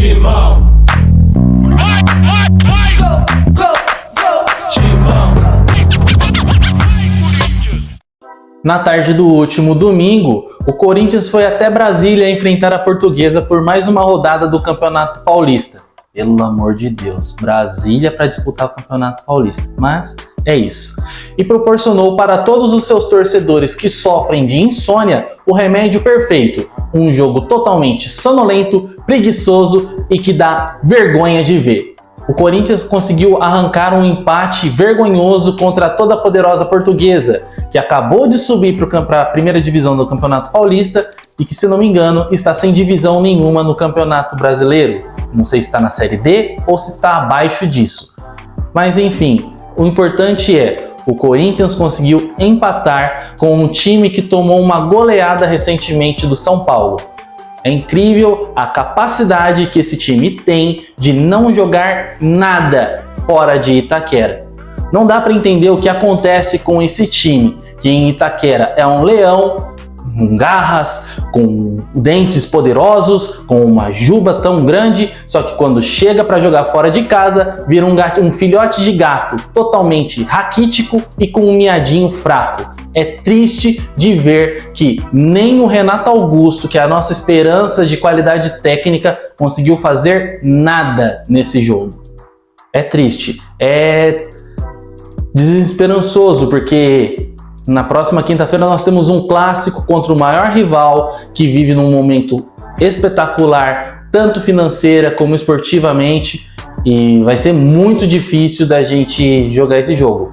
Timão. Timão. Na tarde do último domingo, o Corinthians foi até Brasília enfrentar a Portuguesa por mais uma rodada do Campeonato Paulista. Pelo amor de Deus, Brasília para disputar o Campeonato Paulista. Mas é isso. E proporcionou para todos os seus torcedores que sofrem de insônia o remédio perfeito. Um jogo totalmente sonolento, preguiçoso e que dá vergonha de ver. O Corinthians conseguiu arrancar um empate vergonhoso contra a toda poderosa Portuguesa, que acabou de subir para a primeira divisão do Campeonato Paulista e que, se não me engano, está sem divisão nenhuma no Campeonato Brasileiro. Não sei se está na Série D ou se está abaixo disso. Mas enfim, o importante é, o Corinthians conseguiu empatar com um time que tomou uma goleada recentemente do São Paulo. É incrível a capacidade que esse time tem de não jogar nada fora de Itaquera. Não dá para entender o que acontece com esse time, que em Itaquera é um leão, com garras, com dentes poderosos, com uma juba tão grande, só que quando chega para jogar fora de casa, vira um filhote de gato, totalmente raquítico e com um miadinho fraco. É triste de ver que nem o Renato Augusto, que é a nossa esperança de qualidade técnica, conseguiu fazer nada nesse jogo. É triste, é desesperançoso, porque na próxima quinta-feira nós temos um clássico contra o maior rival que vive num momento espetacular, tanto financeira como esportivamente, e vai ser muito difícil da gente jogar esse jogo.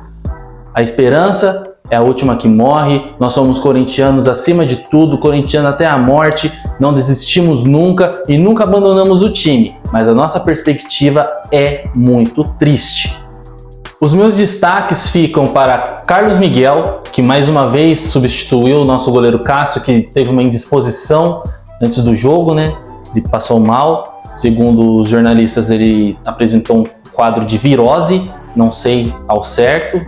A esperança é a última que morre, nós somos corintianos acima de tudo, corintiano até a morte, não desistimos nunca e nunca abandonamos o time, mas a nossa perspectiva é muito triste. Os meus destaques ficam para Carlos Miguel, que mais uma vez substituiu o nosso goleiro Cássio, que teve uma indisposição antes do jogo, né? Ele passou mal, segundo os jornalistas ele apresentou um quadro de virose, não sei ao certo.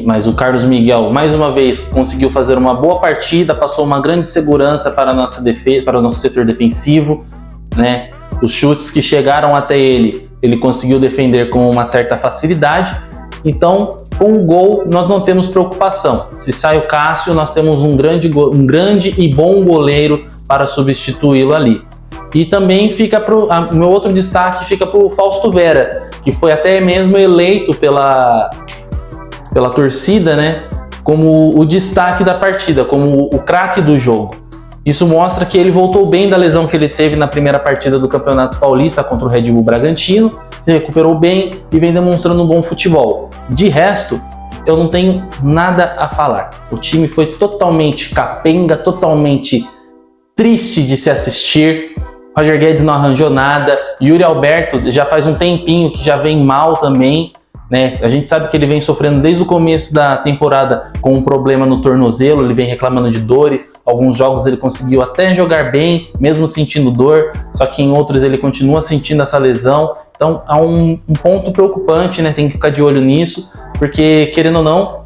Mas o Carlos Miguel, mais uma vez, conseguiu fazer uma boa partida, passou uma grande segurança para a nossa defesa, para o nosso setor defensivo, né? Os chutes que chegaram até ele conseguiu defender com uma certa facilidade. Então, com o gol, nós não temos preocupação. Se sai o Cássio, nós temos um grande e bom goleiro para substituí-lo ali. E também fica meu outro destaque fica para o Fausto Vera, que foi até mesmo eleito pela torcida, né, como o destaque da partida, como o craque do jogo. Isso mostra que ele voltou bem da lesão que ele teve na primeira partida do Campeonato Paulista contra o Red Bull Bragantino, se recuperou bem e vem demonstrando um bom futebol. De resto, eu não tenho nada a falar. O time foi totalmente capenga, totalmente triste de se assistir. Roger Guedes não arranjou nada. Yuri Alberto já faz um tempinho que já vem mal também, né? A gente sabe que ele vem sofrendo desde o começo da temporada com um problema no tornozelo, ele vem reclamando de dores. Alguns jogos ele conseguiu até jogar bem, mesmo sentindo dor, só que em outros ele continua sentindo essa lesão. Então há um ponto preocupante, né? Tem que ficar de olho nisso, porque querendo ou não,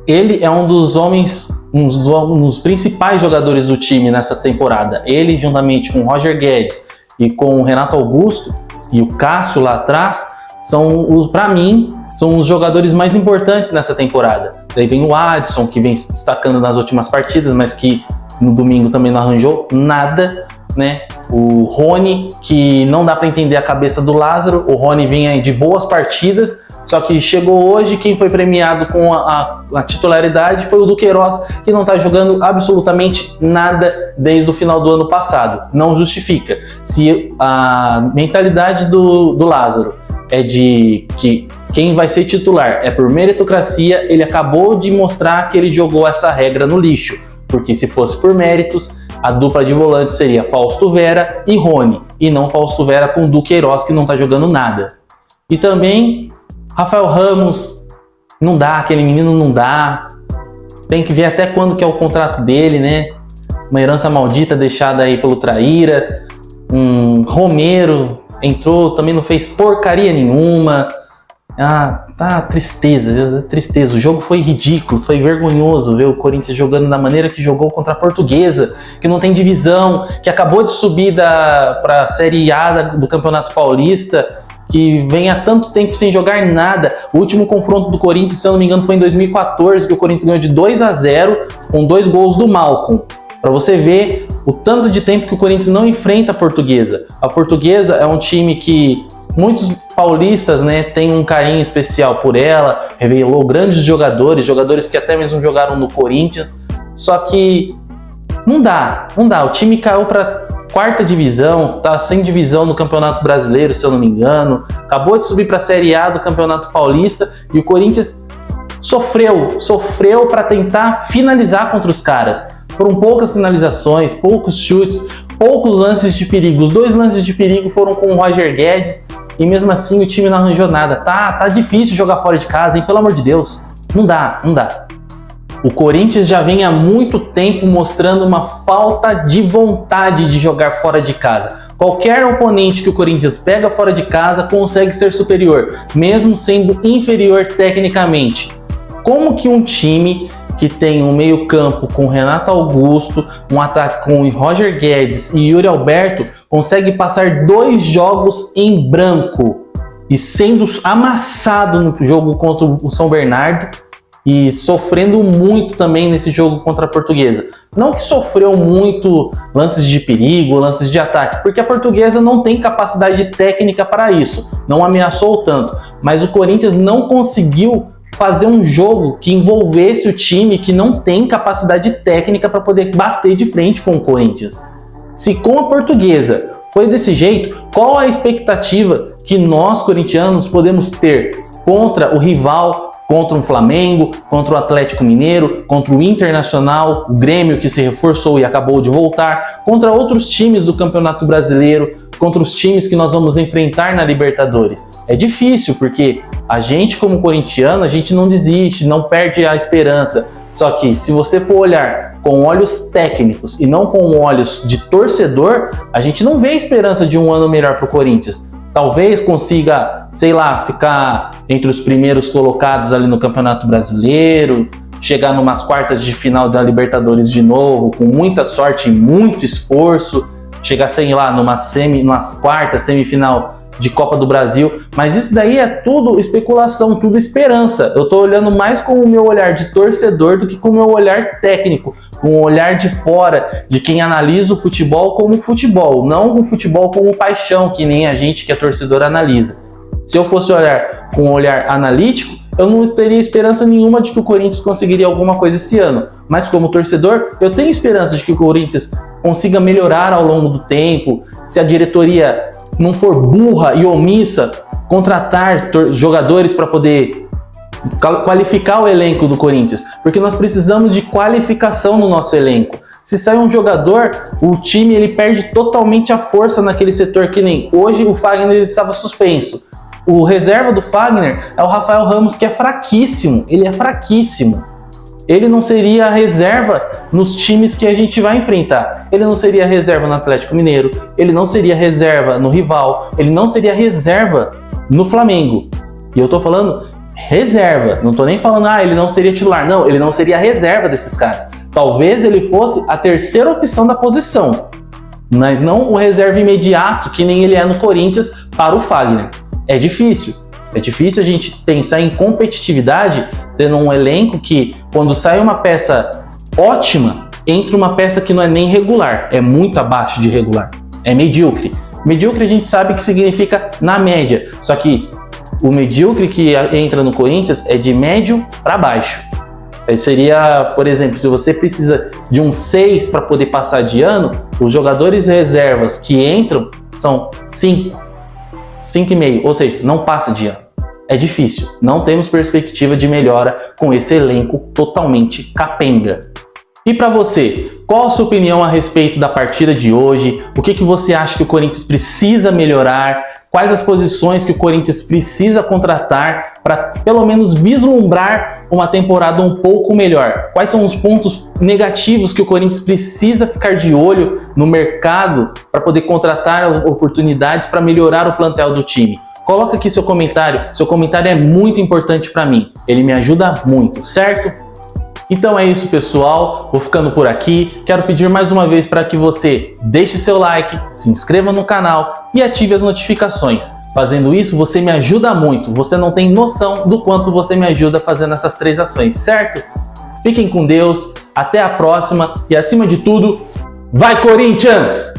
ele é um dos principais jogadores do time nessa temporada. Ele, juntamente com o Roger Guedes e com o Renato Augusto e o Cássio lá atrás, para mim, são os jogadores mais importantes nessa temporada. Daí vem o Adson, que vem se destacando nas últimas partidas, mas que no domingo também não arranjou nada, né? O Rony, que não dá para entender a cabeça do Lázaro. O Rony vinha de boas partidas, só que chegou hoje, quem foi premiado com a titularidade foi o Duqueiroz, que não está jogando absolutamente nada desde o final do ano passado. Não justifica. Se a mentalidade do Lázaro é de que quem vai ser titular é por meritocracia, ele acabou de mostrar que ele jogou essa regra no lixo, porque se fosse por méritos, a dupla de volantes seria Fausto Vera e Rony, e não Fausto Vera com Duqueiroz, que não tá jogando nada. E também Rafael Ramos, não dá, aquele menino não dá, tem que ver até quando que é o contrato dele, né? Uma herança maldita deixada aí pelo Traíra. Romero entrou, também não fez porcaria nenhuma. Tá tristeza. O jogo foi ridículo, foi vergonhoso ver o Corinthians jogando da maneira que jogou contra a Portuguesa, que não tem divisão, que acabou de subir para a Série A do Campeonato Paulista, que vem há tanto tempo sem jogar nada. O último confronto do Corinthians, se eu não me engano, foi em 2014, que o Corinthians ganhou de 2-0 com 2 gols do Malcom. Para você ver o tanto de tempo que o Corinthians não enfrenta a Portuguesa. A Portuguesa é um time que muitos paulistas, né, têm um carinho especial por ela, revelou grandes jogadores que até mesmo jogaram no Corinthians, só que não dá. O time caiu para 4ª divisão, tá sem divisão no Campeonato Brasileiro, se eu não me engano, acabou de subir para a Série A do Campeonato Paulista e o Corinthians sofreu para tentar finalizar contra os caras. Foram poucas finalizações, poucos chutes, poucos lances de perigo. Os 2 lances de perigo foram com o Roger Guedes e mesmo assim o time não arranjou nada. Tá difícil jogar fora de casa, hein? Pelo amor de Deus. Não dá. O Corinthians já vem há muito tempo mostrando uma falta de vontade de jogar fora de casa. Qualquer oponente que o Corinthians pega fora de casa consegue ser superior, mesmo sendo inferior tecnicamente. Como que um time que tem um meio-campo com Renato Augusto, um ataque com Roger Guedes e Yuri Alberto, consegue passar 2 jogos em branco e sendo amassado no jogo contra o São Bernardo e sofrendo muito também nesse jogo contra a Portuguesa? Não que sofreu muito lances de perigo, lances de ataque, porque a Portuguesa não tem capacidade técnica para isso, não ameaçou tanto, mas o Corinthians não conseguiu fazer um jogo que envolvesse o time que não tem capacidade técnica para poder bater de frente com o Corinthians. Se com a Portuguesa foi desse jeito, qual a expectativa que nós, corintianos, podemos ter contra o rival, contra o Flamengo, contra o Atlético Mineiro, contra o Internacional, o Grêmio que se reforçou e acabou de voltar, contra outros times do Campeonato Brasileiro, contra os times que nós vamos enfrentar na Libertadores? É difícil, porque a gente, como corintiano, a gente não desiste, não perde a esperança. Só que se você for olhar com olhos técnicos e não com olhos de torcedor, a gente não vê a esperança de um ano melhor para o Corinthians. Talvez consiga, ficar entre os primeiros colocados ali no Campeonato Brasileiro, chegar numas quartas de final da Libertadores de novo, com muita sorte e muito esforço, chegar, numas quartas, semifinal de Copa do Brasil, mas isso daí é tudo especulação, tudo esperança. Eu tô olhando mais com o meu olhar de torcedor do que com o meu olhar técnico, com o olhar de fora, de quem analisa o futebol como futebol, não o futebol como paixão, que nem a gente que é torcedor analisa. Se eu fosse olhar com um olhar analítico, eu não teria esperança nenhuma de que o Corinthians conseguiria alguma coisa esse ano. Mas como torcedor, eu tenho esperança de que o Corinthians consiga melhorar ao longo do tempo, se a diretoria não for burra e omissa, contratar jogadores para poder qualificar o elenco do Corinthians, porque nós precisamos de qualificação no nosso elenco. Se sai um jogador, o time ele perde totalmente a força naquele setor, que nem hoje o Fagner estava suspenso. O reserva do Fagner é o Rafael Ramos, que é fraquíssimo, ele é fraquíssimo. Ele não seria reserva nos times que a gente vai enfrentar. Ele não seria reserva no Atlético Mineiro, ele não seria reserva no rival, ele não seria reserva no Flamengo. E eu tô falando reserva, não tô nem falando, ele não seria titular. Não, ele não seria reserva desses caras. Talvez ele fosse a 3ª opção da posição, mas não o reserva imediato, que nem ele é no Corinthians, para o Fagner. É difícil a gente pensar em competitividade tendo um elenco que, quando sai uma peça ótima, entra uma peça que não é nem regular, é muito abaixo de regular, é medíocre. Medíocre a gente sabe que significa na média, só que o medíocre que entra no Corinthians é de médio para baixo. Seria, por exemplo, se você precisa de um 6 para poder passar de ano, os jogadores reservas que entram são 5,5, ou seja, não passa de ano. É difícil, não temos perspectiva de melhora com esse elenco totalmente capenga. E para você, qual a sua opinião a respeito da partida de hoje? O que você acha que o Corinthians precisa melhorar? Quais as posições que o Corinthians precisa contratar para pelo menos vislumbrar uma temporada um pouco melhor? Quais são os pontos negativos que o Corinthians precisa ficar de olho no mercado para poder contratar oportunidades para melhorar o plantel do time? Coloca aqui seu comentário é muito importante para mim, ele me ajuda muito, certo? Então é isso, pessoal, vou ficando por aqui. Quero pedir mais uma vez para que você deixe seu like, se inscreva no canal e ative as notificações. Fazendo isso, você me ajuda muito. Você não tem noção do quanto você me ajuda fazendo essas 3 ações, certo? Fiquem com Deus, até a próxima e, acima de tudo, vai Corinthians!